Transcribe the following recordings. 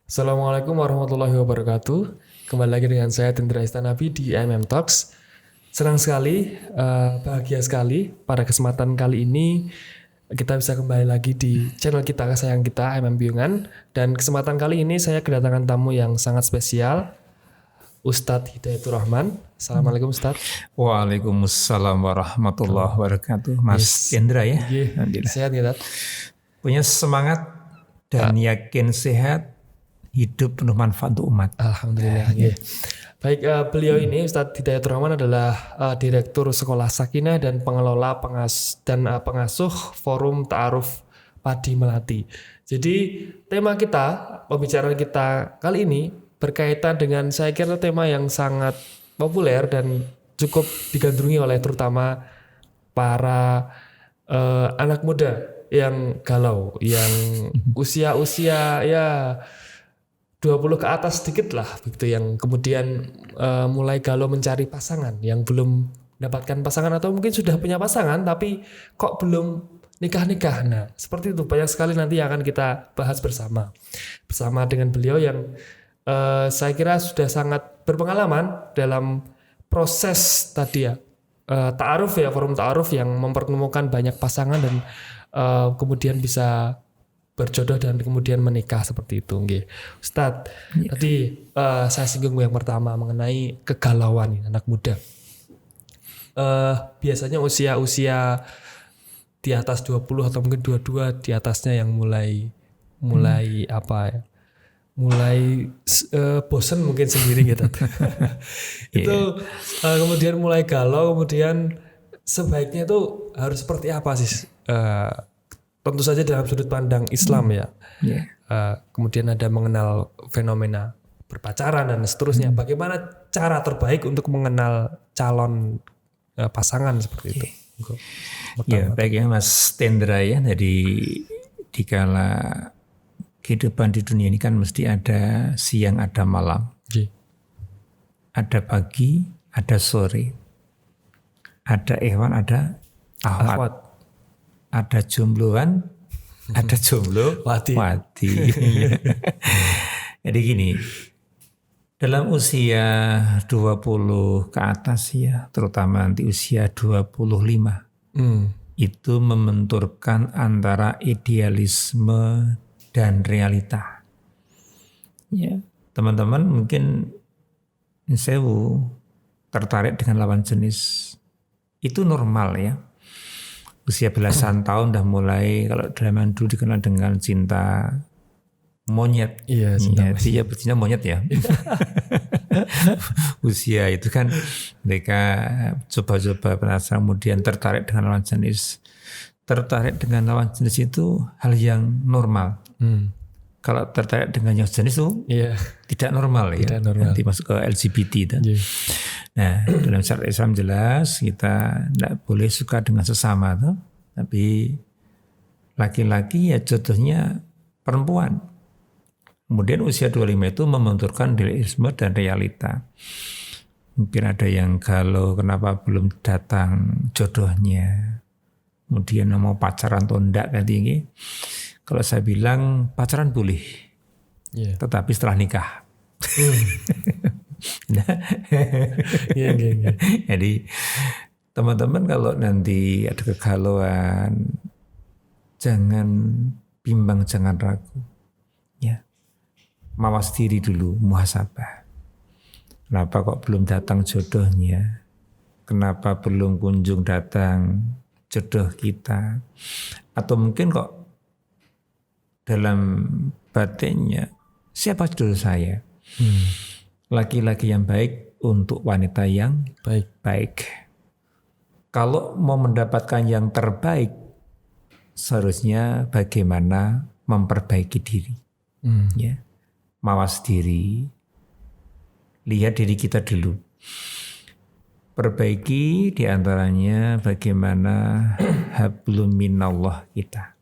Assalamualaikum warahmatullahi wabarakatuh. Kembali lagi dengan saya Tendra Istanabi di MM Talks. Senang sekali, bahagia sekali pada kesempatan kali ini kita bisa kembali lagi di channel kita kesayangan kita MM Biyungan. Dan kesempatan kali ini saya kedatangan tamu yang sangat spesial, Ustadz Hidayatur Rahman. Assalamualaikum Ustadz. Waalaikumsalam warahmatullahi wabarakatuh. Mas Tendra ya. Sehat ya Ustadz? Punya semangat dan yakin sehat, hidup penuh manfaat untuk umat. Alhamdulillah. Baik, beliau ini Ustadz Hidayatur Rahman adalah Direktur Sekolah Sakinah dan pengelola pengasuh Forum Ta'aruf Padi Melati. Jadi tema kita, pembicaraan kita kali ini berkaitan dengan saya kira tema yang sangat populer dan cukup digandrungi oleh terutama para anak muda yang galau, yang usia-usia ya 20 ke atas sedikit lah begitu, yang kemudian mulai galau mencari pasangan, yang belum mendapatkan pasangan atau mungkin sudah punya pasangan tapi kok belum nikah-nikah. Nah, seperti itu banyak sekali nanti yang akan kita bahas bersama dengan beliau yang saya kira sudah sangat berpengalaman dalam proses tadi ya, ta'aruf ya, forum ta'aruf yang mempertemukan banyak pasangan dan kemudian bisa berjodoh dan kemudian menikah seperti itu. Ustadz, tadi saya singgung yang pertama mengenai kegalauan anak muda. Biasanya usia di atas 20 atau mungkin 22 di atasnya yang mulai apa ya? Mulai bosen mungkin sendiri gitu. Itu kemudian mulai galau, kemudian sebaiknya itu harus seperti apa sih? Tentu saja dalam sudut pandang Islam ya. Kemudian ada mengenal fenomena berpacaran dan seterusnya. Bagaimana cara terbaik untuk mengenal calon pasangan seperti itu? Ya, baik ya Mas Tendra ya. Jadi dikala kehidupan di dunia ini kan mesti ada siang, ada malam. Ada pagi, ada sore. Ada ikhwan, ada akhwat. Ada jombloan, ada jomblo wati. Jadi gini, dalam usia 20 ke atas ya, terutama nanti usia 25, itu membenturkan antara idealisme dan realita. Ya, teman-teman mungkin sewu tertarik dengan lawan jenis, itu normal ya. Usia belasan tahun udah mulai, kalau zaman dulu dikenal dengan cinta monyet. Iya, cinta monyet ya. Usia itu kan mereka coba-coba penasaran, kemudian tertarik dengan lawan jenis. Tertarik dengan lawan jenis itu hal yang normal. Kalau tertarik dengan yang jenis itu tidak normal ya. Nanti masuk ke LGBT itu. Nah, dalam syariat Islam jelas kita tidak boleh suka dengan sesama tuh, tapi laki-laki ya jodohnya perempuan. Kemudian usia 25 itu membenturkan idealisme dan realita. Mungkin ada yang galau kenapa belum datang jodohnya. Kemudian mau pacaran atau enggak kan tinggi. Kalau saya bilang pacaran boleh, tetapi setelah nikah. Jadi teman-teman kalau nanti ada kegalauan, jangan bimbang, jangan ragu, ya, mawas diri dulu, muhasabah. Kenapa kok belum datang jodohnya? Kenapa belum kunjung datang jodoh kita? Atau mungkin kok dalam batinnya siapa jodoh saya? Laki-laki yang baik untuk wanita yang baik. Kalau mau mendapatkan yang terbaik, seharusnya bagaimana memperbaiki diri. Ya. Mawas diri, lihat diri kita dulu. Perbaiki diantaranya bagaimana hablum minallah kita.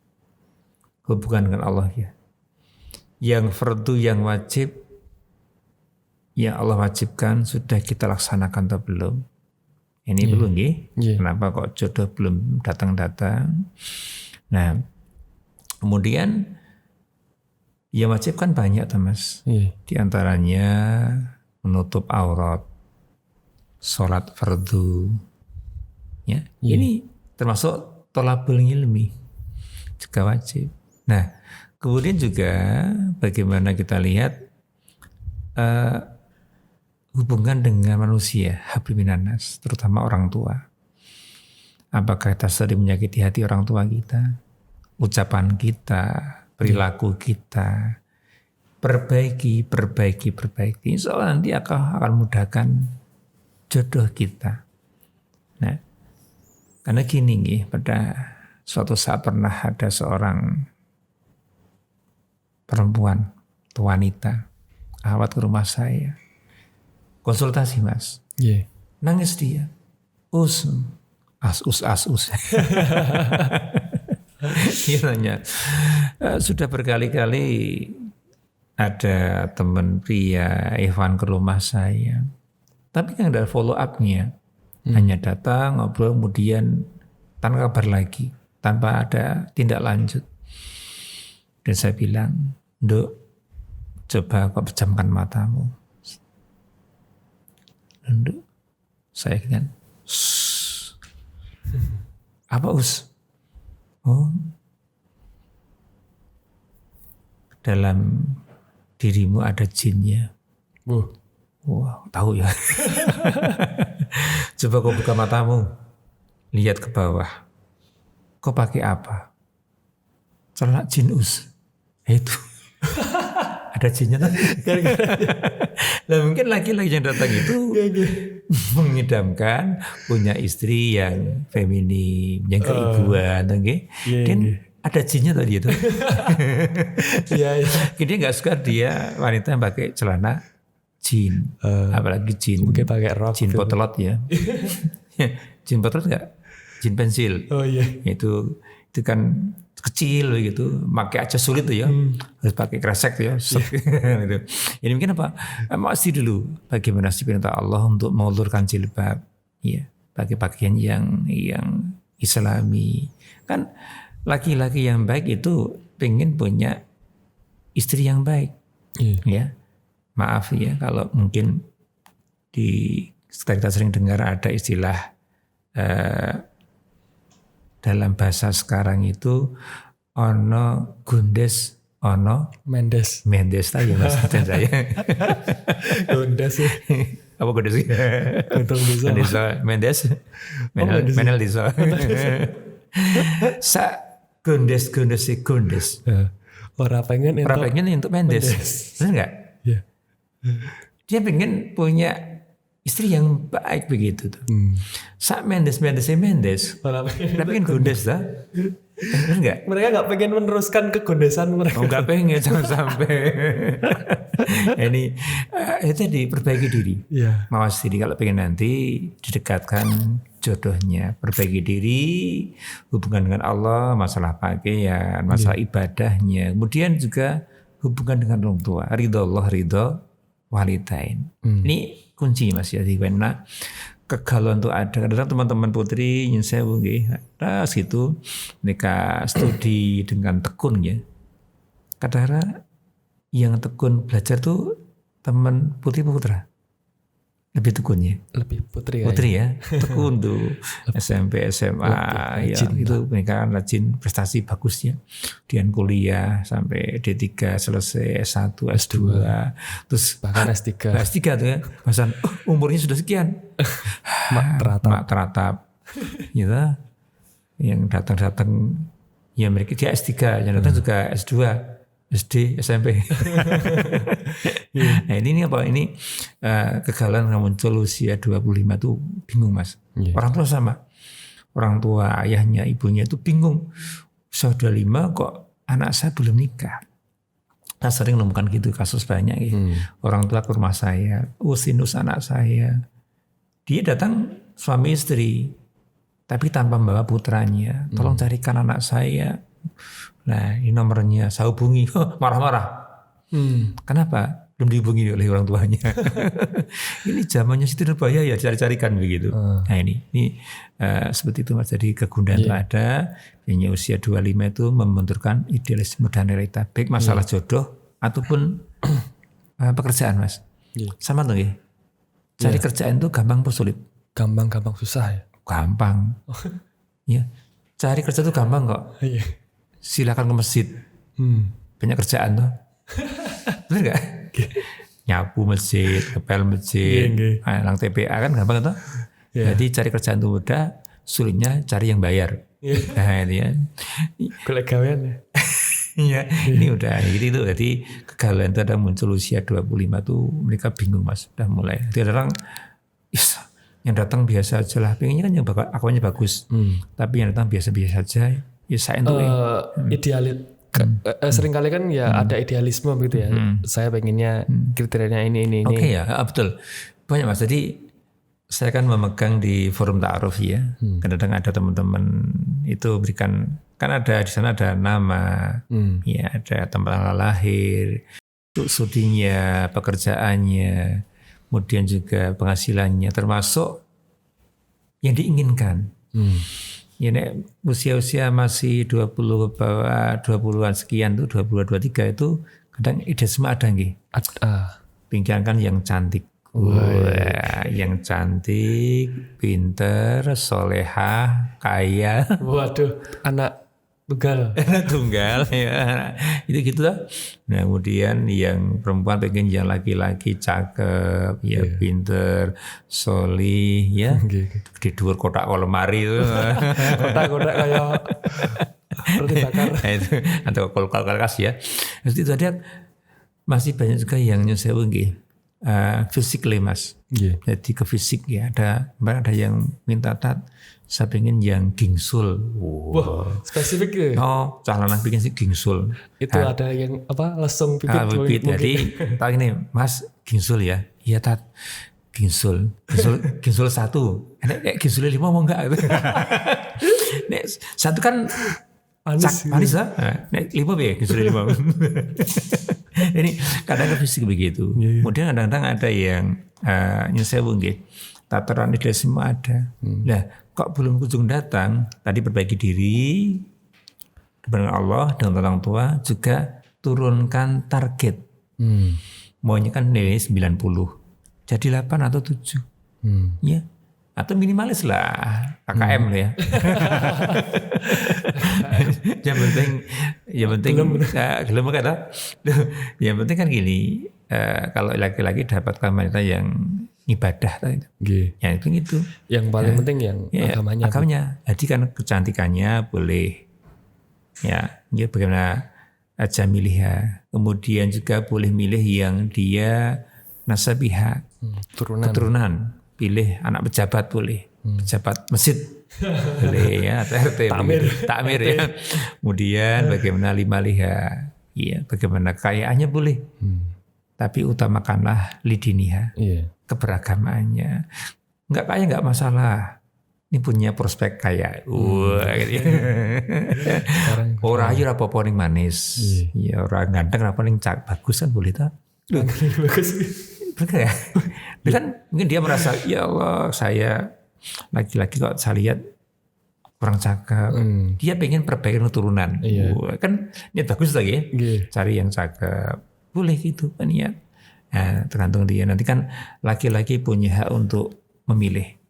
Hubungan dengan Allah ya. Yang fardu, yang wajib, yang Allah wajibkan sudah kita laksanakan atau belum? Ini belum Kenapa kok jodoh belum datang-datang? Nah, kemudian Ya wajib kan banyak tuh Mas. Di antaranya menutup aurat, sholat fardu. Ya, ini termasuk thalabul ilmi juga wajib. Nah, kemudian juga bagaimana kita lihat hubungan dengan manusia, habli minan nas, terutama orang tua. Apakah kita sering menyakiti hati orang tua kita, ucapan kita, perilaku kita, perbaiki. Insya Allah nanti akan mudahkan jodoh kita. Nah, karena gini nih, pada suatu saat pernah ada seorang perempuan, wanita, awat ke rumah saya, konsultasi Mas, nangis dia, us. Dia nanya, sudah berkali-kali ada teman pria Ivan ke rumah saya, tapi yang ada follow up-nya, hanya datang ngobrol kemudian tanpa kabar lagi, tanpa ada tindak lanjut. Dan saya bilang, Dok, coba kau pejamkan matamu. Dok, saya kan, apa us? Oh, dalam dirimu ada jinnya. Wah, tahu ya. Coba kau buka matamu, lihat ke bawah. Kau pakai apa? Celana jin us. Itu ada jinnya tadi. Nah, mungkin laki-laki yang datang itu mengidamkan punya istri yang feminim, yang keibuan, dan ada jinnya tadi itu. Dia nggak suka dia wanita yang pakai celana jin, apalagi jin. Mungkin pakai rok. Jin potelot ya. Jin potelot nggak? Jin pensil. Itu kan kecil gitu, pakai aja sulit tuh ya, harus pakai kresek tuh ya. Gitu. Ini mungkin apa? Masih dulu bagaimana sih perintah Allah untuk mengulurkan jilbab, ya, pakai pakaian yang Islami. Kan laki-laki yang baik itu pengen punya istri yang baik, ya. Maaf ya kalau mungkin kita sering dengar ada istilah dalam bahasa sekarang itu ono gundes, ono mendes tadi Mas saya. Gundes ya. Apa gundes? Mendes. Menel desa. Sa gundes. Orang pengen untuk mendes. Benar enggak? Iya. Dia pengen punya istri yang baik begitu tuh. Sak mendes. Tapi kan gondes dah. Enggak? Mereka nggak pengen meneruskan kegondesan mereka. Nggak pengen, jangan sampai. Ini itu diperbaiki diri. Mawas diri kalau pengen nanti didekatkan jodohnya. Perbaiki diri, hubungan dengan Allah, masalah pakaian, masalah ibadahnya. Kemudian juga hubungan dengan orang tua. Ridho Allah, ridho walidain. Ini kunci Mas ya, karena kegalauan itu ada. Kadang teman-teman putri yang saya gitu mereka studi dengan tekun ya. Kadang yang tekun belajar tuh teman putri putra. Lebih tekun ya. Lebih putri ya. Tekun tuh SMP, SMA ya itu mereka kan rajin, prestasi bagusnya. Kemudian kuliah sampai D3 selesai, S1, S2, terus bahkan S3 tuh ya. Bahkan umurnya sudah sekian. Mak teratap. Gitu. Yang datang ya mereka dia S3, yang datang juga S2. SD, SMP. Nah ini apa? Ini kegalauan yang muncul usia 25 tuh bingung Mas. Orang tua sama. Orang tua ayahnya, ibunya itu bingung. Usia 25 kok anak saya belum nikah. Saya sering menemukan gitu kasus banyak gitu. Orang tua ke rumah saya, sinus anak saya. Dia datang suami istri, tapi tanpa membawa putranya. Tolong carikan anak saya. Nah ini nomornya, saya hubungi, marah-marah. Kenapa? Belum dihubungi oleh orang tuanya. Ini zamannya Siti Nurbaya ya, cari-carikan begitu. Nah ini seperti itu Mas. Jadi kegundahan itu ada. Yang usia 25 itu membenturkan idealisme dan realita. Baik masalah jodoh ataupun pekerjaan Mas. Sama tuh nggih. Cari kerjaan itu gampang atau sulit? Gampang susah ya. Gampang. Ya. Cari kerja itu gampang kok. Iya. Silakan ke masjid. Banyak kerjaan tuh. Bener gak? Nyapu masjid, ngepel masjid, lang TPA kan gampang tuh. Jadi cari kerjaan itu mudah, sulitnya cari yang bayar. Nah itu ya. Golek gawean ya. Iya, ini udah gitu. Jadi kegagalan itu ada muncul usia 25 tuh mereka bingung Mas, udah mulai. Jadi ada orang yang datang biasa aja lah, pengennya kan yang akuannya bagus, tapi yang datang biasa-biasa aja. Ya saya itu idealis. Seringkali kan ya ada idealisme gitu ya. Saya pengennya kriterianya ini. Oke ya, betul. Banyak Mas. Jadi saya kan memegang di forum ta'aruf ya. Kadang-kadang ada teman-teman itu berikan, kan ada di sana ada nama, ya ada tempat tanggal lahir, studinya, pekerjaannya, kemudian juga penghasilannya, termasuk yang diinginkan. Ya nek usia-usia masih 20 ke bawah, 20-an sekian tuh, 22, 23 itu kadang idealisme ada nggih. Pinggirankan yang cantik. Wah, yang cantik, pinter, solehah, kaya. Waduh, anak tunggal. Anak tunggal ya. Itu gitu lah. Nah, kemudian yang perempuan pengen yang laki-laki cakep, ya pinter, solih, ya. Di dhuwur kotak lemari itu. Kotak-kotak kayak roti bakar. Itu atau kulkas ya. Terus itu ada masih banyak juga yang nyusewu nggih. Fisik Mas. Jadi ke fisik ya ada yang minta saya pengen yang gingsul. Wah, spesifik ya. Oh, celana bikin sih gingsul. Itu ada yang lesung pipit. Pipit. Jadi tak ini Mas gingsul ya. Iya Tat. Gingsul 1. Nek gingsul 5 mau enggak? Nek 1 kan manis lah. Nek 5 ya gingsul 5. Ini kadang fisik begitu. Kemudian kadang-kadang ada yang nyesewu nggih. Tataran idealisme ada. Nah, kok belum kunjung datang? Tadi perbaiki diri dengan Allah, dengan orang tua, juga turunkan target. Maunya kan nilai 90. Jadi 8 atau 7. Ya. Atau minimalis lah KKM lah ya. yang penting gelem kata. Yang penting kan gini, kalau laki-laki dapatkan wanita yang ibadah ya itu gitu. Yang paling penting yang agamanya. Jadi kan kecantikannya boleh. Ya, dia bagaimana aja milih ya. Kemudian juga boleh milih yang dia nasabiha, keturunan. Pilih anak pejabat boleh, pejabat masjid boleh ya, atau RT takmir ya. Kemudian bagaimana lima liha, ya bagaimana kekayaannya boleh, tapi utamakanlah lidiniha, keberagamaannya. Nggak kaya nggak masalah, ini punya prospek kaya. Gitu. Orang aja apa paling manis, ya orang ganteng apa paling bagus kan boleh tak? Bagus. Betul ya? Kan mungkin dia merasa ya Allah saya laki-laki kok saya lihat kurang cakep. Dia pengen perbaikan keturunan. Kan niat bagus lagi ya. Cari yang cakep. Boleh gitu kan niat. Nah, tergantung dia. Nanti kan laki-laki punya hak untuk memilih.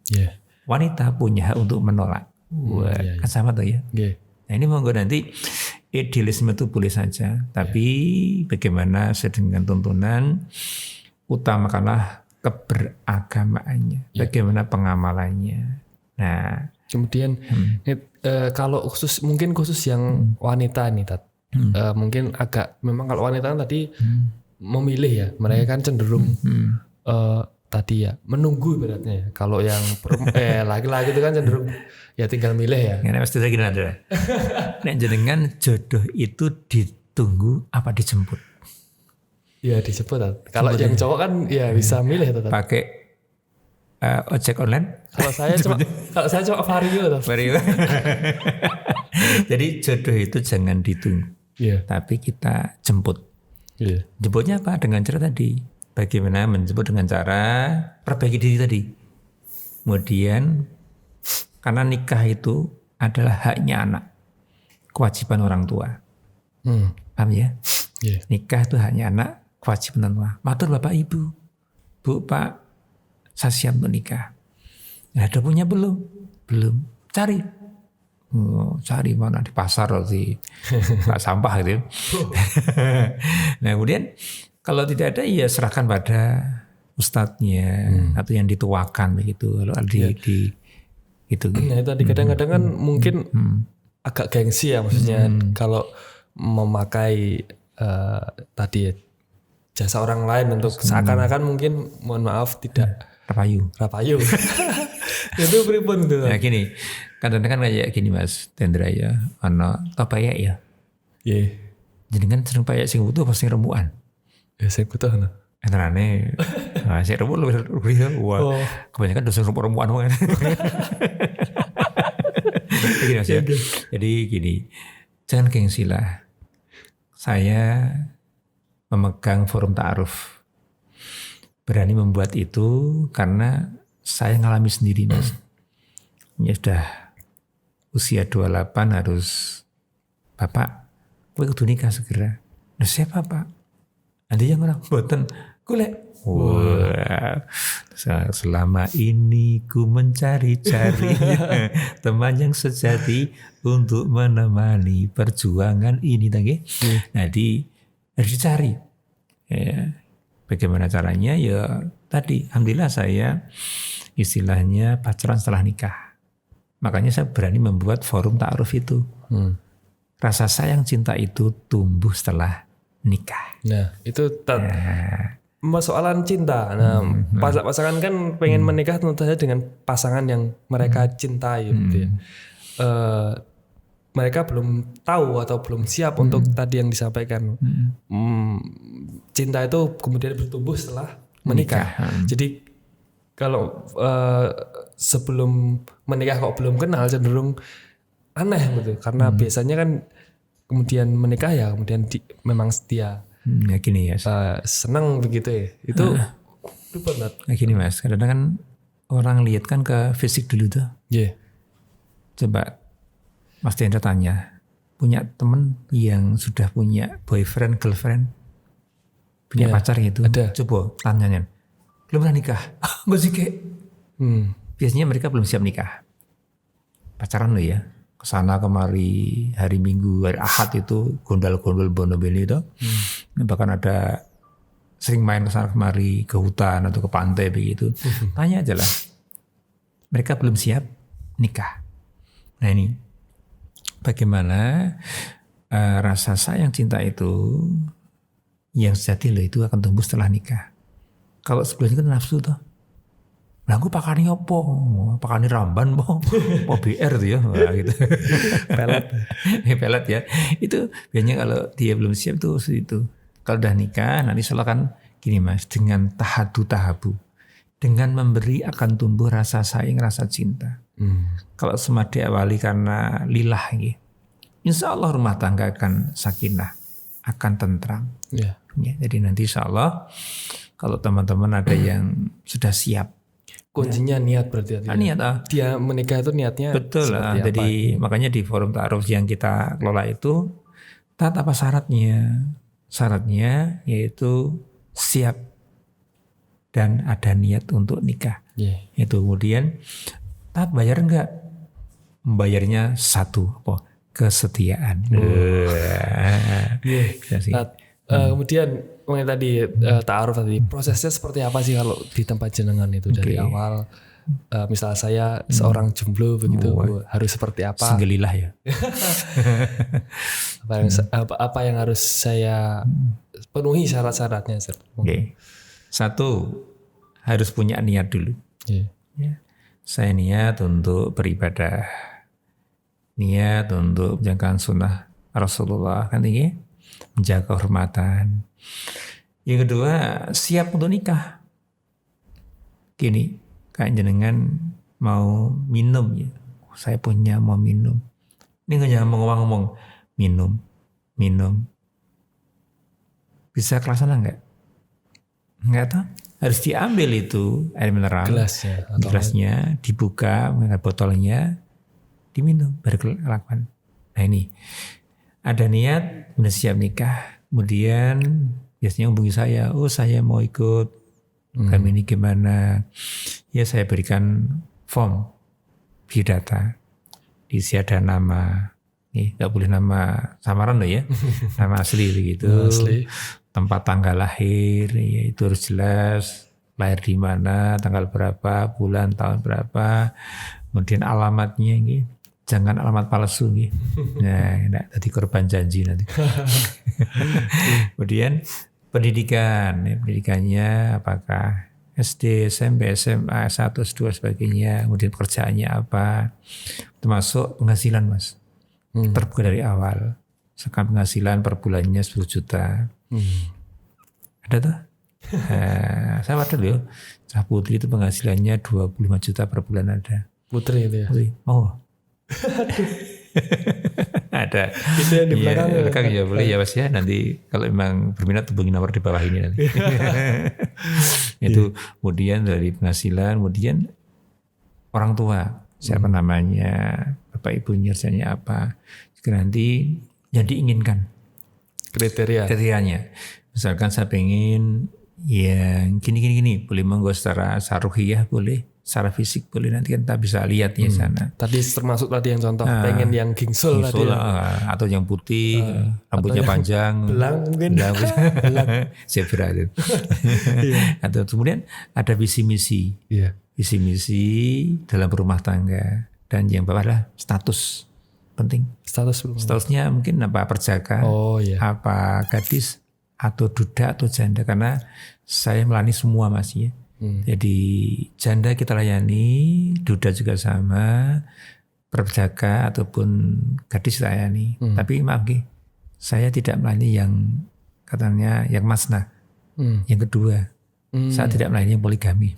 Wanita punya hak untuk menolak. Kan sama tuh ya. Nah ini monggo nanti idealisme itu boleh saja. Tapi bagaimana dengan tuntunan utamakanlah keberagamaannya, bagaimana pengamalannya. Nah, kemudian kalau khusus yang wanita nih, Tat, mungkin agak memang kalau wanita kan tadi memilih ya, mereka kan cenderung tadi ya menunggu ibaratnya ya. Kalau yang laki-laki itu kan cenderung ya tinggal milih ya. Karena mesti lagi ada. Nek jenengan jodoh itu ditunggu apa dijemput? Ya disebut. Kalau yang cowok kan ya bisa milih tetap. Pakai ojek online. Kalau saya cuma vario. Jadi jodoh itu jangan ditunggu. Tapi kita jemput. Jemputnya apa? Dengan cara tadi. Bagaimana menjemput dengan cara perbaiki diri tadi. Kemudian karena nikah itu adalah haknya anak. Kewajiban orang tua. Paham ya? Nikah itu hanya anak kewajiban tua. Matur Bapak Ibu, Bu Pak, saya siap untuk nikah. Ada punya belum? Belum. Cari. Cari mana di pasar di nggak sampah gitu. Nah kemudian kalau tidak ada ya serahkan pada ustadznya atau yang dituakan begitu. Lalu di gitu. Nah itu tadi kadang-kadang kan mungkin agak gengsi ya maksudnya kalau memakai tadi jasa orang lain untuk seakan-akan mungkin mohon maaf tidak rapayu. Itu pripun itu. Nah gini, kadang-kadang kayak gini Mas Tendra ya, ana payak ya. Nggih. Jenengan sering payak sing butuh pasti remukan. Ya sing butuh ana. Entarane sing remuk lebih wah. Kebanyakan dosen remukan wae. Begini Mas ya. Jadi gini, jangan gengsi lah. Saya memegang forum ta'aruf. Berani membuat itu karena saya ngalami sendiri Mas. Ya sudah usia 28 harus Bapak, gue kudu nikah segera. Nah siapa Pak? Ada yang orang boten golek. Wah, selama ini ku mencari-cari teman yang sejati untuk menemani perjuangan ini, tadi. Nah, harus dicari. Ya, bagaimana caranya? Ya, tadi, alhamdulillah saya istilahnya pacaran setelah nikah. Makanya saya berani membuat forum ta'aruf itu. Rasa sayang cinta itu tumbuh setelah nikah. Nah, itu persoalan cinta. Nah, pasangan kan pengen menikah tentu saja dengan pasangan yang mereka cintai gitu ya. Mereka belum tahu atau belum siap untuk tadi yang disampaikan. Cinta itu kemudian bertumbuh setelah menikah. Jadi kalau sebelum menikah kok belum kenal cenderung aneh gitu. Karena biasanya kan kemudian menikah ya kemudian memang setia. Ya gini ya. Senang begitu ya. Itu banget. Nah gini Mas, kadang-kadang kan orang lihat kan ke fisik dulu tuh. Iya. Coba Mas Tendra tanya, punya temen yang sudah punya boyfriend, girlfriend, punya pacar gitu. Ada. Coba tanyanya, belum pernah nikah? Gue sih kayak. Biasanya mereka belum siap nikah. Pacaran lo ya. Kesana kemari hari Minggu, hari Ahad itu gondal-gondol Bonobeli itu. Bahkan ada sering main kesana kemari ke hutan atau ke pantai begitu. Tanya aja lah. Mereka belum siap nikah. Nah ini bagaimana rasa sayang cinta itu yang sejati loh itu akan tumbuh setelah nikah. Kalau sebelumnya kan nafsu tuh. Nah aku pakani apa? Pakani ramban po BR tuh ya. Nah, gitu. Pelet ya. Itu biasanya kalau dia belum siap tuh itu. Kalau udah nikah nanti soalnya kan gini Mas, dengan tahabu. Dengan memberi akan tumbuh rasa sayang, rasa cinta. Kalau semua diawali karena lillah gitu. Insya Allah rumah tangga akan sakinah, akan tentram. Ya, jadi nanti insya Allah kalau teman-teman ada yang sudah siap. Kuncinya niat berarti. Niat. Dia menikah itu niatnya. Betul lah. Jadi makanya di forum ta'aruf yang kita kelola itu taat apa syaratnya? Syaratnya yaitu siap dan ada niat untuk nikah. Itu kemudian taat bayar enggak? Membayarnya satu apa? Kesetiaan. Kemudian tadi ta'aruf tadi prosesnya seperti apa sih kalau di tempat jenengan itu dari awal misal saya seorang jomblo begitu harus seperti apa? Singgelilah ya. apa yang harus saya penuhi syarat-syaratnya? Satu harus punya niat dulu. Saya niat untuk beribadah, niat untuk menjalankan sunnah Rasulullah kan ini, menjaga kehormatan. Yang kedua siap untuk nikah. Gini, kayak jenengan mau minum ya, saya punya mau minum. Ini nggak jangan ngomong-ngomong minum. Bisa kelasan nggak? Nggak tahu. Harus diambil itu air mineral, gelasnya dibuka, mengambil botolnya, diminum, baru kelakuan. Nah ini ada niat, udah siap nikah, Kemudian biasanya hubungi saya, oh saya mau ikut kami ini gimana? Ya saya berikan form biodata, diisi ada nama, nih nggak boleh nama samaran loh ya, nama asli begitu, tempat tanggal lahir, ya itu harus jelas, lahir di mana, tanggal berapa, bulan, tahun berapa, kemudian alamatnya ini. Jangan alamat palsu nih. Nah, tadi korban janji nanti. Kemudian pendidikan, ya, pendidikannya apakah SD, SMP, SMA, S1, S2 sebagainya. Kemudian pekerjaannya apa. Termasuk penghasilan Mas. Terbuka dari awal. Sekarang penghasilan per bulannya 10 juta. Ada tuh? Saya ada loh. Cah Putri itu penghasilannya 25 juta per bulan ada. Putri itu ya? Putri. Oh. Ada itu yang di belakang ya, belakang ya boleh ya Mas ya, nanti kalau memang berminat hubungi nomor di bawah ini nanti. Itu kemudian dari penghasilan, kemudian orang tua siapa namanya, bapak ibunya kerjanya apa, nanti yang diinginkan kriterianya. Misalkan saya pengen yang gini, boleh monggo secara ruhiyah boleh, secara fisik boleh, nanti kita bisa lihat di sana. Tadi termasuk tadi yang contoh pengen yang gingsul tadi ya. Atau yang putih, rambutnya panjang, belang mungkin, zebra itu. Atau kemudian ada visi misi dalam rumah tangga, dan yang bawah adalah status penting. Statusnya mungkin apa, perjaka, apa gadis atau duda atau janda, karena saya melayani semua Mas ya. Jadi janda kita layani, duda juga sama, perjaka ataupun gadis layani. Tapi maaf saya tidak melayani yang katanya yang masna. Yang kedua, saya tidak melayani yang poligami.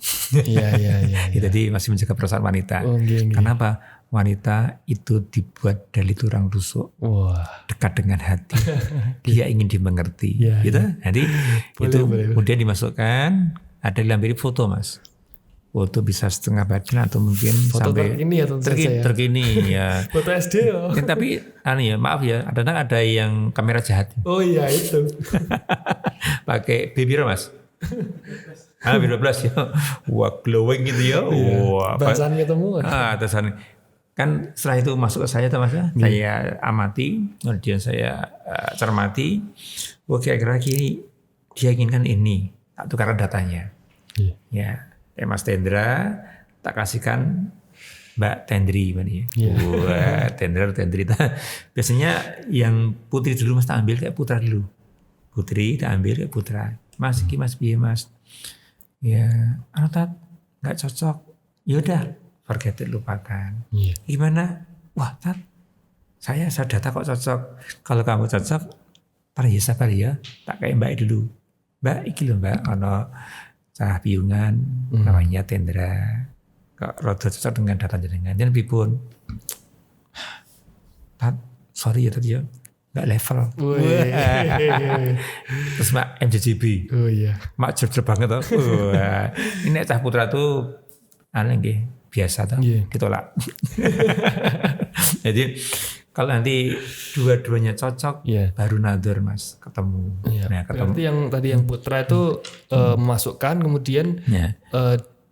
Jadi masih menjaga perasaan wanita. Kenapa? Wanita itu dibuat dari tulang rusuk, dekat dengan hati. Dia ingin dimengerti. Gitu. Jadi kemudian dimasukkan. Ada dilampiri foto Mas. Foto bisa setengah badan atau mungkin foto sampai terkini ya. Foto SD ya. Tapi maaf ya, ada yang kamera jahat. Oh iya itu. Pakai B-Biro Mas. B12 ya. Wah glowing gitu ya. Wah. Bahasan ketemu. Atasan. Kan setelah itu masuk ke saya Mas. Saya amati, kemudian saya cermati. Kira-kira gini, dia inginkan ini. Tak tukarkan datanya. Ya, Mas Tendra tak kasihkan Mbak Tendri ya. Wah, Tendri. Biasanya yang putri dulu Mas tak ambil kayak putra dulu. Putri tak ambil kayak putra. Mas iki Mas piye Mas? Ya, tat enggak cocok. Ya udah, forget it, lupakan. Gimana? Wah, tat saya data kok cocok. Kalau kamu cocok, sabar ya. Tak kayak Mbak dulu. Mbak, iki lho Mbak, ono cah piungan namanya Tendra. Kok rada cocok dengan data jenengan. Dan pripun? Sorry ya tadi ya, enggak level. Terus Mbak MJJB. Oh iya. Mak jujur banget toh. Ini cah putra tuh nggih, biasa toh, ditolak. Jadi kalau nanti dua-duanya cocok, baru nador Mas, ketemu. Nah, ketemu. Berarti yang tadi yang putra itu memasukkan, kemudian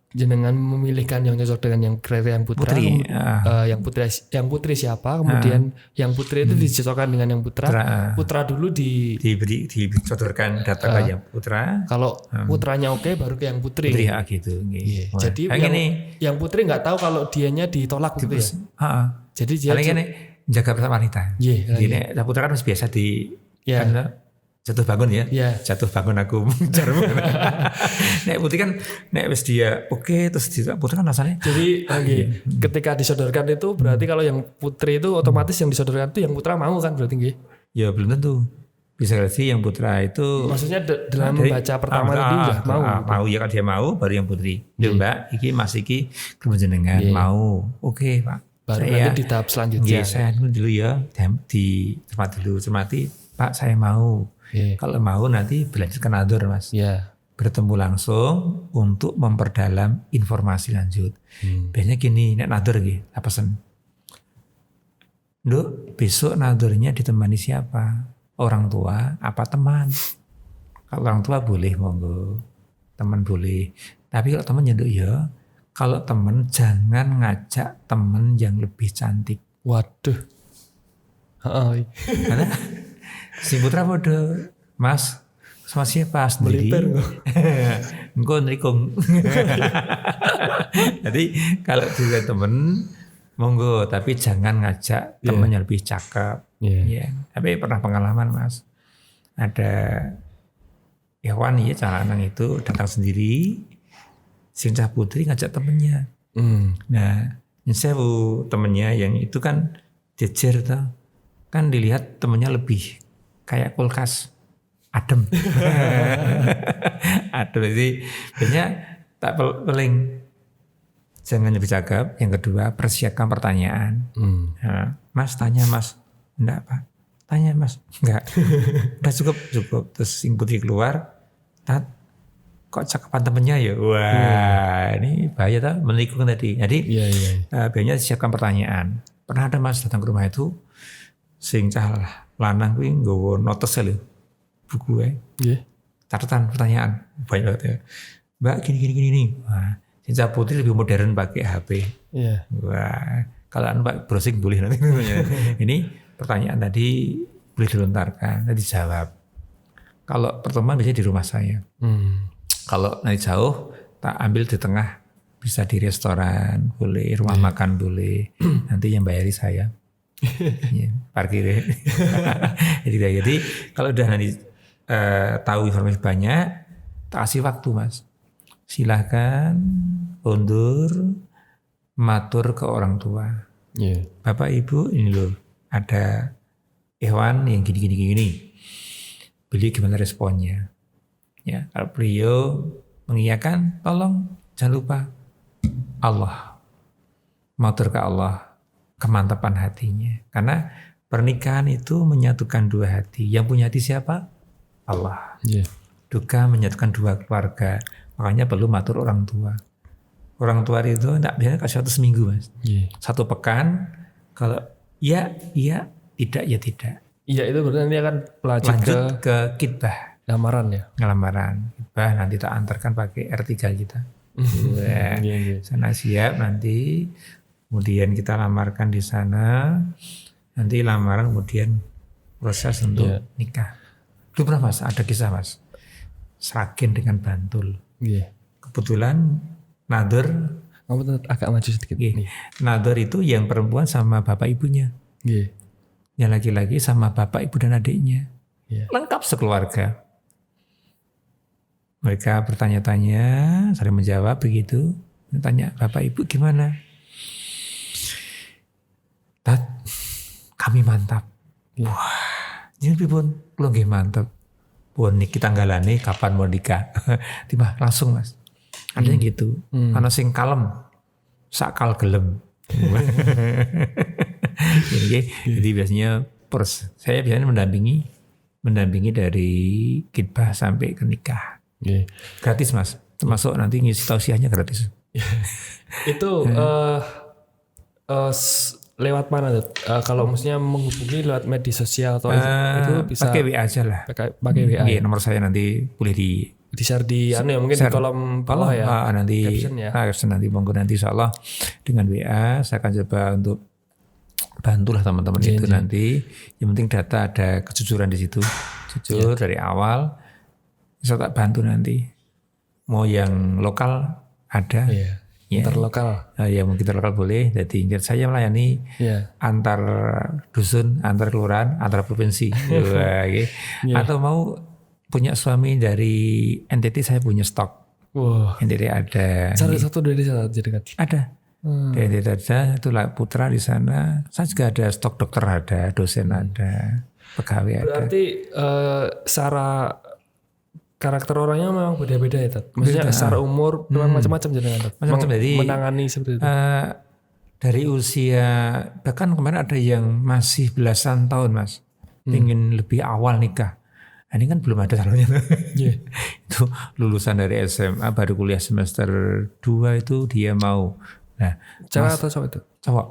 jenengan memilihkan yang cocok dengan yang kriteria yang putra. Yang putri siapa, kemudian yang putri itu dicocokkan dengan yang putra. Putra dulu disodorkan data ke yang putra. Kalau putranya oke, baru ke yang putri. Gitu. Jadi yang putri nggak tahu kalau dianya ditolak gitu ya. Jadi dia jaga perasaan wanita. Jadi nek putra kan masih biasa di jatuh bangun ya. Jatuh bangun aku mengejar. Nek putri kan nek wis dia oke, terus putra kan rasanya. Jadi ketika disodorkan itu berarti kalau yang putri itu otomatis yang disodorkan itu yang putra mau kan berarti nggih? Ya belum tentu. Bisa jadi yang putra itu maksudnya dalam membaca pertama tadi udah mau ya, kalau dia mau baru yang putri. Mbak iki Mas iki kemenjenengan mau. Oke, Pak. Baru nanti di tahap selanjutnya. Saya dulu ya, cermati. Pak saya mau. Kalau mau nanti berlanjut ke nador Mas. Bertemu langsung untuk memperdalam informasi lanjut. Biasanya gini, nek nador gitu, apa pesen? Nduk, besok nadornya ditemani siapa? orang tua apa teman. Kalau orang tua boleh monggo, teman boleh. Tapi kalau teman nyenduk ya, kalau teman jangan ngajak teman yang lebih cantik. Waduh. Heeh. Karena si putra bodoh, Mas sama siapa sendiri? Melipir kok. Engkau nerikung. Jadi kalau juga teman monggo, tapi jangan ngajak teman yang lebih cakep. Ya. Tapi pernah pengalaman Mas, ada Ikhwan ya cah lanang itu datang sendiri, sing cah putri ngajak temennya. Nah, nyewu temennya yang itu kan jejer tuh, kan dilihat temennya lebih kayak kulkas, adem. Adem jadi banyak tak paling jangan lebih cakep. Yang kedua persiapkan pertanyaan. Nah, Mas tanya Mas, enggak Pak? Tanya Mas, enggak. Udah cukup. Terus sing putri keluar, Tat, kok cakepan temennya ya? Wah, ini bahaya tak menikung tadi. Jadi biasanya siapkan pertanyaan. Pernah ada Mas datang ke rumah itu, sing cah lanang kuwi nggawa notes lho, buku catatan pertanyaan banyak banget ya. Mbak gini. Wah, sing cah putri lebih modern pakai HP. Wah, kalau Mbak browsing boleh nanti. Ini pertanyaan tadi boleh dilontarkan, nanti dijawab. Kalau pertemuan biasanya di rumah saya. Kalau nanti jauh, tak ambil di tengah. Bisa di restoran, boleh. Rumah makan boleh. Nanti yang bayari saya. Parkir. Jadi kalau udah nanti tahu informasi banyak, tak kasih waktu Mas. Silahkan undur, matur ke orang tua. Bapak Ibu ini loh. Ada Ikhwan yang gini. Beliau gimana responnya? Ya, kalau beliau mengiyakan, tolong jangan lupa Allah. Matur ke Allah, kemantapan hatinya. Karena pernikahan itu menyatukan dua hati. Yang punya hati siapa? Allah. Duka menyatukan dua keluarga. Makanya perlu matur orang tua. Orang tua itu tidak biasanya kasih satu seminggu Mas. 1 pekan. Kalau iya, tidak, ya tidak. Iya itu berarti nanti akan lanjut ke kitbah. Lamaran ya? Lamaran. Kitbah nanti tak antarkan pakai R3 kita. Sana siap nanti. Kemudian kita lamarkan di sana. Nanti lamaran kemudian proses untuk nikah. Dulu pernah Mas, ada kisah Mas. Sragen dengan Bantul. Kebetulan Nador. Kamu agak maju sedikit. Nador itu yang perempuan sama bapak ibunya. Yang laki-laki sama bapak ibu dan adiknya. Lengkap sekeluarga. Mereka bertanya-tanya, saling menjawab begitu. Tanya bapak ibu gimana? Tat, kami mantap. Wah, ini pun belum nggih mantap. Pun niki tanggalane kapan mau nikah? Tiba langsung Mas. Ada yang gitu. Ana sing kalem, sakal gelem. Jadi biasanya saya biasanya mendampingi dari kitbah sampai ke nikah. Gratis Mas. Termasuk nanti ngisi tausiahnya gratis. Itu lewat mana tuh? Kalau maksudnya menghubungi lewat media sosial atau itu bisa pakai WA aja lah. Pakai WA. Nomor saya nanti boleh di share di mungkin share di kolom bawah ya. Nanti caption ya. Caption nanti monggo nanti insyaallah dengan WA saya akan coba untuk bantulah teman-teman itu nanti. Yang penting data ada kejujuran di situ. Jujur dari awal. Bisa tak bantu nanti. Mau yang lokal ada. Interlokal. Ya mungkin interlokal boleh. Jadi saya melayani antar dusun, antar kelurahan, antar provinsi. Atau mau punya suami dari NTT, saya punya stok. NTT ada. Cari satu dari sana jadi kan. Ada. Dari NTT ada, itu putra di sana. Saya juga ada stok dokter ada, dosen ada, pegawai ada. Berarti secara karakter orangnya memang beda-beda ya Tat? Maksudnya secara umur memang macam-macam jadi macam-macam jadi menangani seperti itu. Dari usia bahkan kemarin ada yang masih belasan tahun Mas, ingin lebih awal nikah. Ini kan belum ada calonnya. Itu lulusan dari SMA baru kuliah semester 2 itu dia mau. Nah, cewek atau cowok itu? Cowok.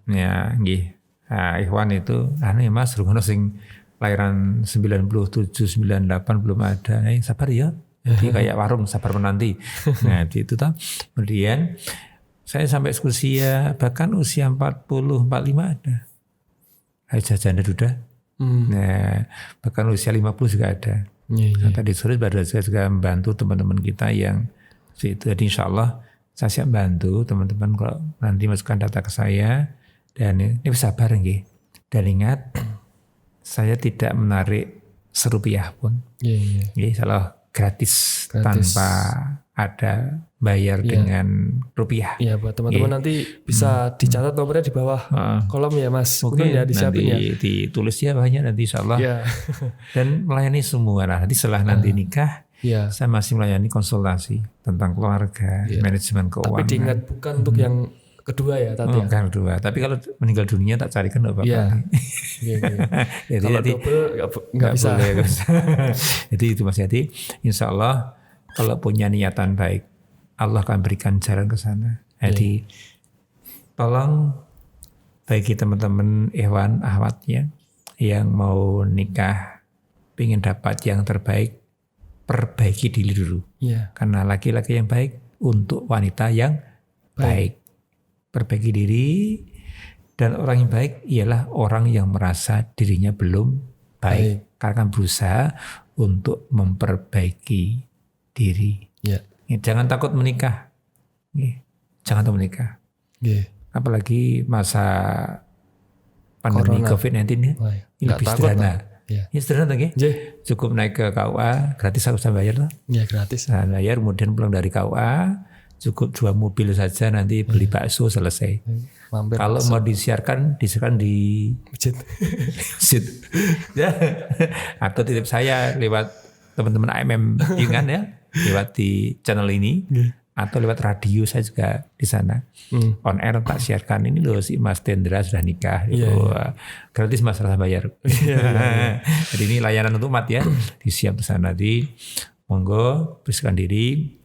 Ya, nggih. Nah, Ikhwan itu Mas rungono sing lahiran 97, 98 belum ada. Sabar ya. Jadi kayak warung sabar menanti. Nah itu tuh. Kemudian saya sampai usia bahkan usia 40, 45 ada. Aja janda duda. Nah bahkan usia 50 juga ada. Nah, tadi sore baru saya juga membantu teman-teman kita yang itu. Jadi insya Allah saya siap bantu teman-teman kalau nanti masukkan data ke saya. Dan ini sabar nggih. Dan ingat saya tidak menarik serupiah pun. Salah gratis tanpa ada bayar dengan rupiah. Iya, buat teman-teman nanti bisa dicatat nomornya di bawah kolom ya Mas. Mungkin ya disiapin nanti ditulis ya banyak nanti insya Allah. Dan melayani semua. Nah, nanti setelah nanti nikah, saya masih melayani konsultasi tentang keluarga, manajemen keuangan. Tapi diingat bukan untuk yang kedua ya tadi. Bukan kedua. Tapi kalau meninggal dunia tak carikan enggak apa-apa. Jadi double nggak bisa. Jadi itu Mas Yadi. Insya Allah kalau punya niatan baik, Allah akan berikan jalan ke sana. Jadi tolong bagi teman-teman ikhwan akhwatnya yang mau nikah, ingin dapat yang terbaik, perbaiki diri dulu. Karena laki-laki yang baik untuk wanita yang baik. Perbaiki diri, dan orang yang baik ialah orang yang merasa dirinya belum baik. Karena akan berusaha untuk memperbaiki diri. Jangan takut menikah. Jangan takut menikah. Apalagi masa pandemi COVID-19 ini lebih sederhana. Ini sederhana kan? Cukup naik ke KUA, gratis aku bisa bayar lah. Gratis. Nah, bayar kemudian pulang dari KUA. Cukup 2 mobil saja nanti beli bakso selesai. Kalau mau disiarkan di masjid. Atau titip saya lewat teman-teman AMM kan ya, lewat di channel ini atau lewat radio saya juga di sana. On air tak siarkan ini loh si Mas Tendra sudah nikah. Gratis masalah bayar. Jadi ini layanan untuk umat ya. Disiap di sana di monggo persiapkan diri.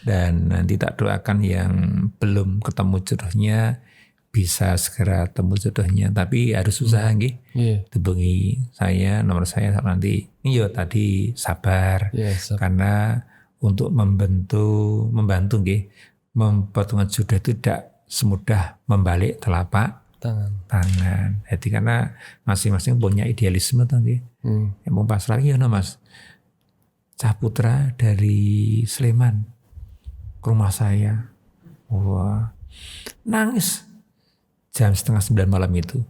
Dan nanti tak doakan yang belum ketemu jodohnya bisa segera temu jodohnya, tapi harus usaha nggih. Hubungi saya, nomor saya nanti. Ini tadi sabar. Karena untuk membantu nggih, mempertemukan jodoh itu tidak semudah membalik telapak tangan. Jadi karena masing-masing punya idealisme tadi. Yang mau pasrah ya Mas. Cah putra dari Sleman ke rumah saya, nangis jam 8:30 malam itu.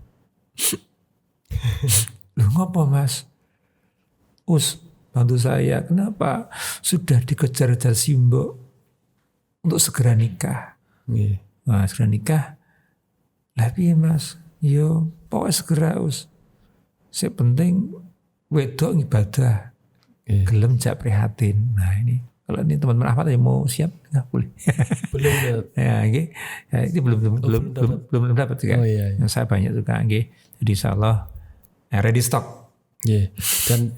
Loh ngapa Mas? Bantu saya, kenapa sudah dikejar-kejar Simbo untuk segera nikah? Nah, segera nikah, lah piye Mas? Yo pokoknya segera Saya penting wedok ibadah, gelem jak prihatin. Nah ini. Kalau ini teman-teman Ahmad yang mau siap nggak boleh. Belum ya, ini belum dapat juga. Yang saya banyak juga, jadi insyaallah ready stock. Dan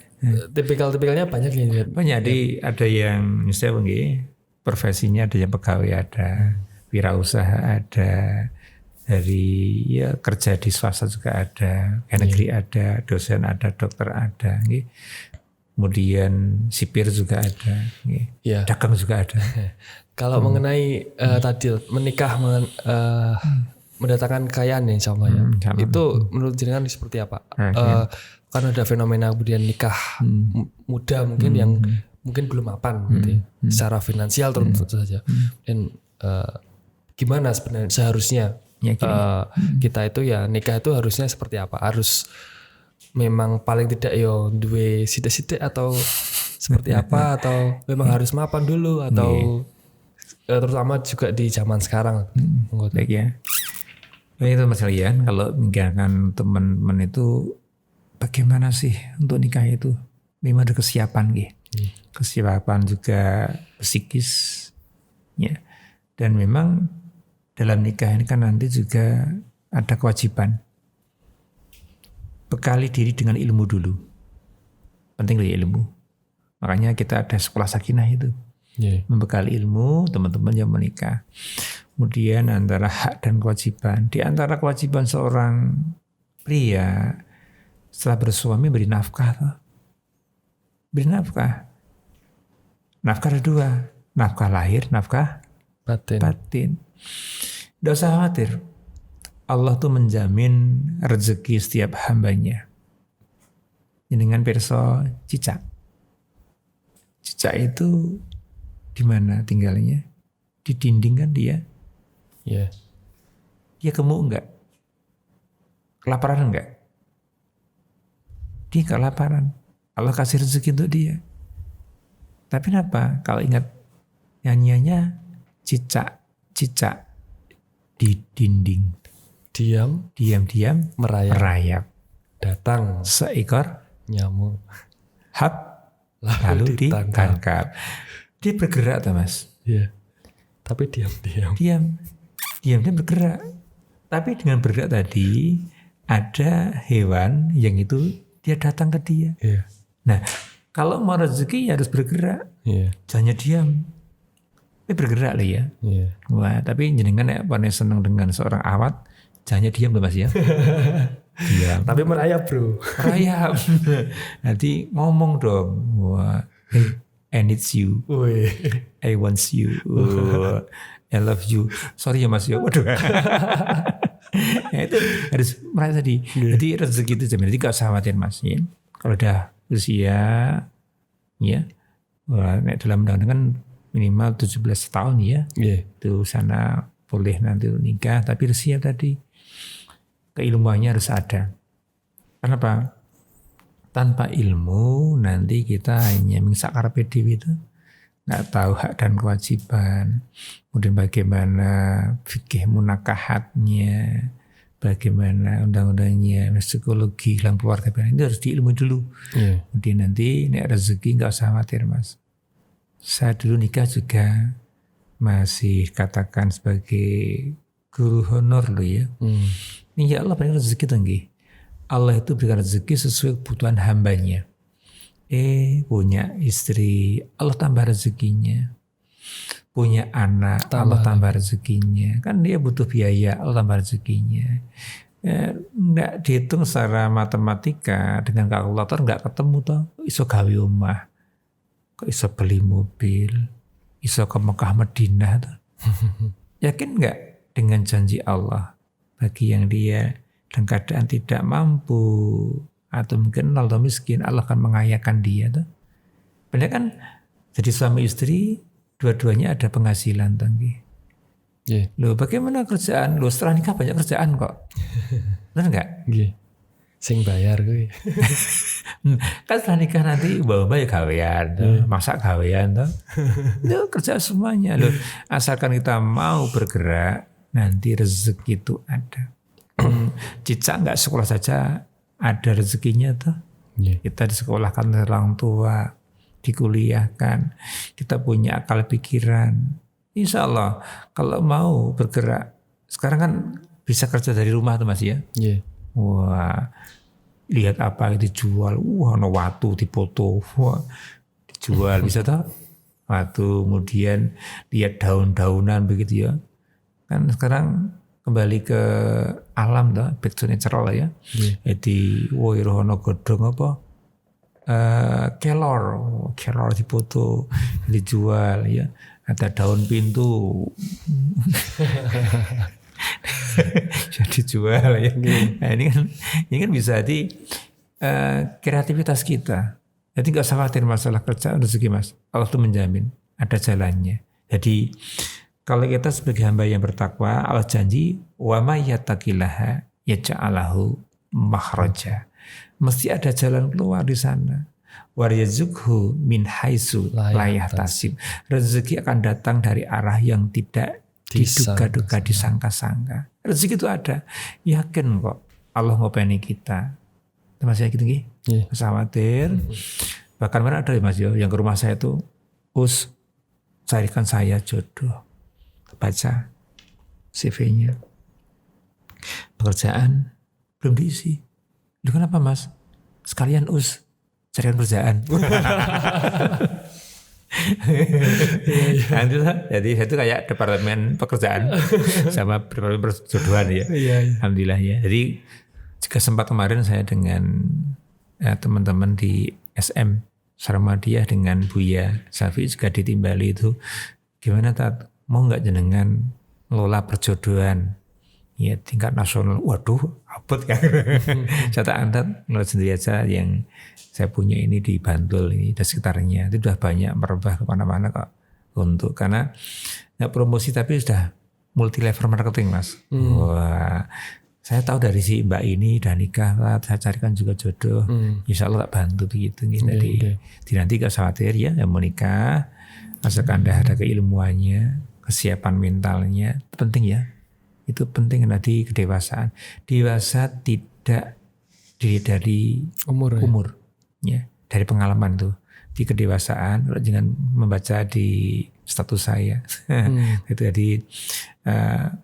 tipikal-tipikalnya banyak ya. Banyak. Ada yang misalnya profesinya ada yang pegawai, ada wirausaha, ada dari kerja di swasta juga ada, negeri ada, dosen ada, dokter ada. Kemudian sipir juga ada, dagang juga ada. Kalau mengenai tadi menikah mendatangkan kekayaan ya insya Allah ya. Itu menurut jenengan seperti apa? Kan ada fenomena kemudian nikah muda mungkin yang mungkin belum mapan gitu ya, secara finansial tentu saja. Dan gimana sebenarnya seharusnya kita itu ya nikah itu harusnya seperti apa? Harus memang paling tidak duwe sithik-sithik atau seperti apa, atau memang harus mapan dulu, atau terutama juga di zaman sekarang. Baik ya. Itu Mas Lian, kalau meninggalkan teman-teman itu bagaimana sih untuk nikah itu? Memang ada kesiapan kesiapan juga psikis ya. Dan memang dalam nikah ini kan nanti juga ada kewajiban bekali diri dengan ilmu dulu. Penting dari ilmu. Makanya kita ada sekolah sakinah itu. Membekali ilmu teman-teman yang menikah. Kemudian antara hak dan kewajiban. Di antara kewajiban seorang pria, setelah bersuami beri nafkah toh. Beri nafkah. Nafkah ada dua. Nafkah lahir, nafkah batin. Tidak usah khawatir. Allah tuh menjamin rezeki setiap hambanya. Dengan perso cicak. Cicak itu di mana tinggalnya? Di dinding kan dia? Iya. Dia gemuk enggak? Kelaparan enggak? Dia enggak kelaparan. Allah kasih rezeki untuk dia. Tapi kenapa? Kalau ingat nyanyiannya cicak di dinding. Diam merayap. Datang seekor nyamuk. Lalu ditangkap. Dia bergerak tuh Mas. Iya. Tapi diam. Diam bergerak. Tapi dengan bergerak tadi ada hewan yang itu dia datang ke dia. Iya. Nah, kalau mau rezeki ya harus bergerak. Iya. Jangan diam. Bergerak lah ya. Iya. Wah, tapi jenengan ya paling seneng dengan seorang awat, jangan diam loh Mas ya. Diam. Tapi merayap bro. Merayap. Nanti ngomong dong. Wah, hey, I need you. Wih. I want you. I love you. Sorry ya Mas ya. Waduh. Ya, itu harus merasa tadi. Jadi rezeki itu jamin. Jadi gak usah khawatir Mas. Ya. Kalau udah usia, ya, dalam undang-undang kan minimal 17 tahun ya. Yeah. Itu sana boleh nanti nikah. Tapi harus siap tadi. Keilmuannya harus ada. Kenapa? Tanpa ilmu nanti kita hanya mingsakar PDW itu nggak tahu hak dan kewajiban. Kemudian bagaimana fikih munakahatnya, bagaimana undang-undangnya, psikologi dalam keluarga itu harus diilmu dulu. Yeah. Kemudian nanti nek rezeki nggak usah khawatir Mas. Saya dulu nikah juga masih katakan sebagai guru honor loh ya. Ini ya Allah berikan rezeki tinggi. Allah itu berikan rezeki sesuai kebutuhan hambanya. Punya istri, Allah tambah rezekinya. Punya anak, Allah tambah rezekinya. Kan dia butuh biaya, Allah tambah rezekinya. Nggak dihitung secara matematika dengan kalkulator nggak ketemu toh. Iso gawe omah, kok iso beli mobil, iso ke Mekah Madinah toh. Yakin nggak dengan janji Allah? Bagi yang dia dalam keadaan tidak mampu atau mungkin atau miskin, Allah akan mengayakan dia tuh. Benar kan? Jadi suami istri dua-duanya ada penghasilan tinggi. Yeah. Loh bagaimana kerjaan? Loh setelah nikah banyak kerjaan kok. Benar enggak? Yeah. Sing bayar gue. Kan setelah nikah nanti bawa ya gawean, masak gawean tuh. Itu kerja semuanya loh. Asalkan kita mau bergerak, nanti rezeki itu ada. Cicak nggak sekolah saja ada rezekinya tuh. Yeah. Kita disekolahkan oleh orang tua, dikuliahkan, kita punya akal pikiran. Insya Allah kalau mau bergerak, sekarang kan bisa kerja dari rumah tuh Mas ya. Yeah. Wah, lihat apa dijual, no watu dipoto, wah dijual bisa tuh. Watu, kemudian lihat daun-daunan begitu ya. Kan sekarang kembali ke alam tuh, back to natural ya. Jadi woirono godong apa? Kelor dipoto dijual ya. Ada daun pintu. Jadi jual ya. Nah, ini kan bisa di kreativitas kita. Jadi nggak usah khawatir masalah kerjaan rezeki Mas. Allah tuh menjamin ada jalannya. Jadi kalau kita sebagai hamba yang bertakwa, Allah janji wa may yattaqillaha yaj'alahu makhraja. Mesti ada jalan keluar di sana. Wa yarzuqhu min haitsu la yahtasib. Rezeki akan datang dari arah yang tidak diduga-duga, disangka-sangka. Rezeki itu ada. Yakin kok Allah ngopeni kita. Masih yakin tinggi? Yeah. Mas khawatir. Bahkan mana ada Mas yo yang ke rumah saya itu, carikan saya jodoh. Baca CV-nya. Pekerjaan belum diisi. Lu kenapa Mas? Sekalian carikan kerjaan. Jadi itu kayak departemen pekerjaan sama departemen perjodohan ya. Alhamdulillah ya. Jadi Juga sempat kemarin saya dengan teman-teman di SM Sarmadiyah dengan Buya Safi juga ditimbali itu, gimana Tat, mau nggak jenengan ngelola perjodohan ya tingkat nasional? Waduh, abot kan. Kata Anda ngelola sendiri aja, yang saya punya ini di Bantul ini dan sekitarnya itu sudah banyak merembah kemana-mana kok, untuk karena nggak promosi tapi sudah multi level marketing Mas. Wah, saya tahu dari si Mbak ini udah nikah, saya carikan juga jodoh, insya Allah tak bantu begitu. Jadi nanti gak khawatir ya, yang mau nikah asalkan Anda ada keilmuannya, kesiapan mentalnya, penting ya. Itu penting nanti kedewasaan. Dewasa tidak dilihat dari umur ya, dari pengalaman tuh. Di kedewasaan, jangan membaca di status saya. Itu jadi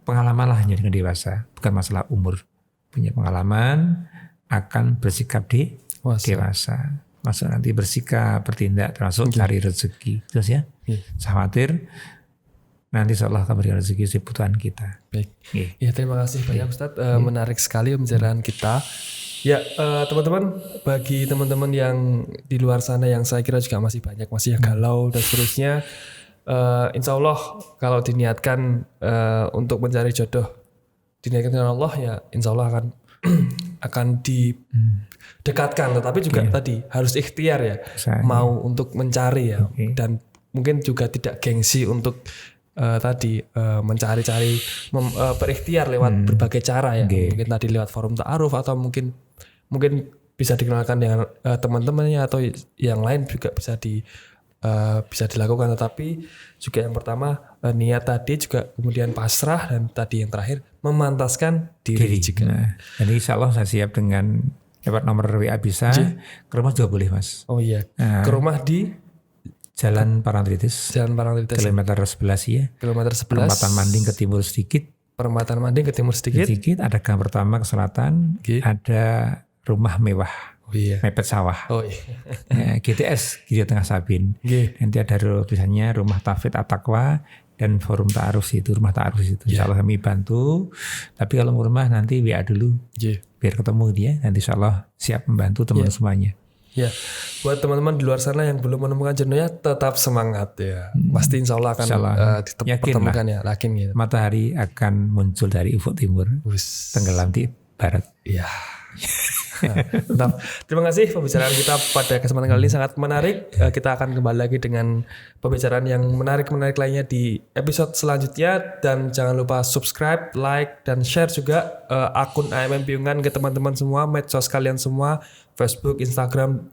pengalaman lah hanya dengan dewasa, bukan masalah umur. Punya pengalaman akan bersikap dewasa. Masuk nanti bersikap, bertindak, termasuk cari rezeki. Terus ya, khawatir nanti insyaallah akan berikan rezeki kebutuhan kita. Baik. Ya, terima kasih banyak Ustadz. Menarik sekali pembicaraan kita. Ya, teman-teman, bagi teman-teman yang di luar sana yang saya kira juga masih banyak, masih galau dan seterusnya, insya Allah kalau diniatkan untuk mencari jodoh, diniatkan dengan Allah ya insya Allah akan didekatkan. Tetapi juga tadi harus ikhtiar ya, mau untuk mencari ya, dan mungkin juga tidak gengsi untuk mencari-cari, berikhtiar lewat berbagai cara ya. Mungkin tadi lewat forum ta'aruf atau mungkin bisa dikenalkan dengan teman-temannya atau yang lain juga bisa dilakukan. Tetapi juga yang pertama niat tadi, juga kemudian pasrah, dan tadi yang terakhir memantaskan diri juga. Jadi insya Allah saya siap dengan lewat nomor WA bisa, ke rumah juga boleh Mas. Oh iya, ke rumah di Jalan Parangtritis, kilometer 11 ya. Kilometer 11. Perempatan Manding ke timur sedikit. Ada gang pertama ke selatan, ada rumah mewah. Mepet sawah. GTS, Gideon Tengah Sabin. Nanti ada tulisannya Rumah Tafid At-Taqwa dan Forum Ta'aruf itu, Rumah Ta'aruf itu. Insya Allah kami bantu. Tapi kalau mau rumah nanti WA dulu. Biar ketemu dia, nanti insya Allah siap membantu teman semuanya. Ya, buat teman-teman di luar sana yang belum menemukan jodohnya, tetap semangat ya. Pasti insya Allah akan ditemukan ya. Yakin gitu. Matahari akan muncul dari ufuk timur, tenggelam di barat. Iya. Nah, terima kasih pembicaraan kita pada kesempatan kali ini sangat menarik. Kita akan kembali lagi dengan pembicaraan yang menarik lainnya di episode selanjutnya. Dan jangan lupa subscribe, like, dan share juga akun AMM Piungan ke teman-teman semua, medsos kalian semua, Facebook, Instagram,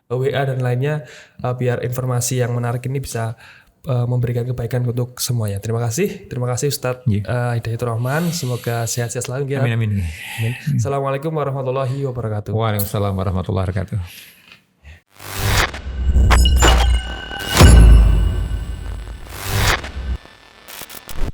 WA dan lainnya, biar informasi yang menarik ini bisa memberikan kebaikan untuk semuanya. Terima kasih Ustadz Hidayatul Rahman. Semoga sehat-sehat selalu. Amin. Assalamualaikum warahmatullahi wabarakatuh. Waalaikumsalam warahmatullahi wabarakatuh.